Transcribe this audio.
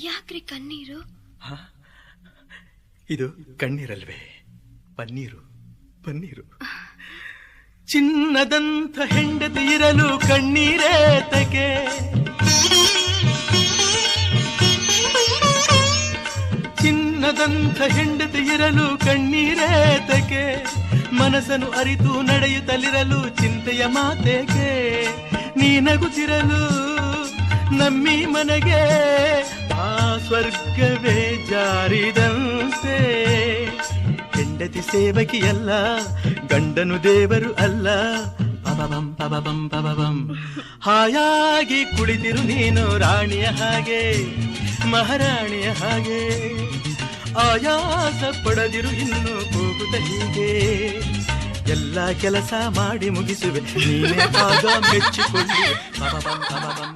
ಯಾಕ್ರಿ ಕಣ್ಣೀರು? ಇದು ಕಣ್ಣೀರಲ್ವೇ, ಪನ್ನೀರು. ಪನ್ನೀರು. ಚಿನ್ನದಂಥ ಹೆಂಡತಿ ಇರಲು ಕಣ್ಣೀರೇತಕೆ, ಚಿನ್ನದಂಥ ಹೆಂಡತಿ ಇರಲು ಕಣ್ಣೀರೇತಕೆ, ಮನಸ್ಸನ್ನು ಅರಿತು ನಡೆಯುತ್ತಲಿರಲು ಚಿಂತೆಯ ಮಾತೆಗೆ, ನೀ ನಗುತ್ತಿರಲು ನಮ್ಮಿ ಮನೆಗೆ ಆ ಸ್ವರ್ಗವೇ ಜಾರಿದಂತೆ. ಹೆಂಡತಿ ಸೇವಕಿಯಲ್ಲ, ಗಂಡನು ದೇವರು ಅಲ್ಲ. ಪಬಬಂ ಪಬಬಂ ಪಬಬಂ. ಹಾಯಾಗಿ ಕುಳಿತಿರು ನೀನು ರಾಣಿಯ ಹಾಗೆ, ಮಹಾರಾಣಿಯ ಹಾಗೆ. ಆಯಾಸ ಪಡದಿರು ಇನ್ನು ಹೋಗುತ್ತ ಹೀಗೆ, ಎಲ್ಲ ಕೆಲಸ ಮಾಡಿ ಮುಗಿಸುವೆ ನೀನೇ ಆಗ ಮೆಚ್ಚಿಕೊಳ್ಳಿ. ಪಬಬಂ ಪಬಬಂ.